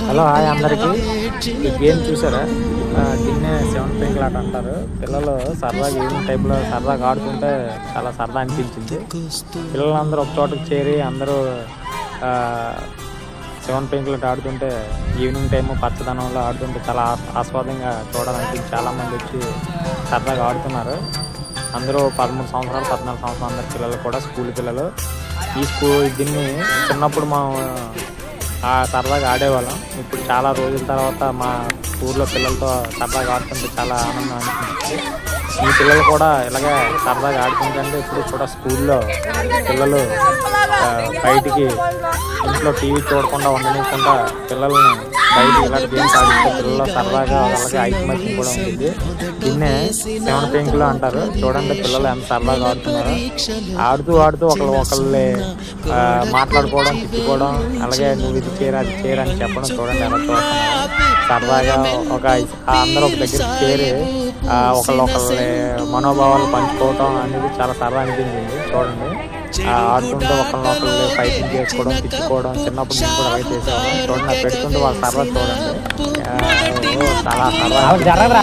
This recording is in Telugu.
హలో హాయ్ అందరికీ. ఈ గేమ్ చూసారా? దీన్నే సెవెన్ పెంకుల ఆట అంటారు. పిల్లలు సరదాగా ఈవినింగ్ టైంలో సరదాగా ఆడుతుంటే చాలా సరదా అనిపించింది. పిల్లలందరూ ఒక చోటకి చేరి అందరూ సెవెన్ పెంకులట ఆడుతుంటే ఈవినింగ్ టైము పచ్చదనంలో ఆడుతుంటే చాలా ఆస్వాదంగా చూడాలనిపించి చాలామంది వచ్చి సరదాగా ఆడుతున్నారు. అందరూ 13 సంవత్సరాలు 14 సంవత్సరాలు అందరు పిల్లలు కూడా స్కూల్ పిల్లలు. దీన్ని చిన్నప్పుడు మనం సరదాగా ఆడేవాళ్ళం. ఇప్పుడు చాలా రోజుల తర్వాత మా ఊర్లో పిల్లలతో సరదాగా ఆడుతుంటే చాలా ఆనందం అనిపించింది. ఈ పిల్లలు కూడా ఇలాగే సరదాగా ఆడుతుంటే ఇప్పుడు కూడా స్కూల్లో పిల్లలు బయటికి ఇంట్లో టీవీ చూడకుండా ఉండనివ్వకుండా పిల్లల్ని బయటికి ఇలాంటి గేమ్స్ ఆడిస్తే పిల్లలు సరదాగా అలాగే ఐకమత్యం కూడా ఉంటుంది. దీన్నే సెవెన్ పెంకులు అంటారు. చూడండి పిల్లలు ఎంత సరదాగా ఆడుతున్నారు. ఆడుతూ ఒకళ్ళని మాట్లాడుకోవడం, తిట్టుకోవడం, అలాగే నువ్వు ఇది చేయరా అది చేయరా అని చెప్పడం చూడండి ఎలా చూస్తున్నారు. సరదాగా అందరూ ఒక దగ్గర చేరి ఒకళ్ళని మనోభావాలు పంచుకోవటం అనేది చాలా సరదా అనిపించింది. చూడండి ఆడుతుంటే ఒకళ్ళని ఫైటింగ్ చేసుకోవడం, తిట్టుకోవడం చిన్నప్పుడు నేను కూడా అలాగే చేసేవాళ్ళం. చూడండి పెడుతుంటే వాళ్ళ సరదా చూడండి చాలా సరదా.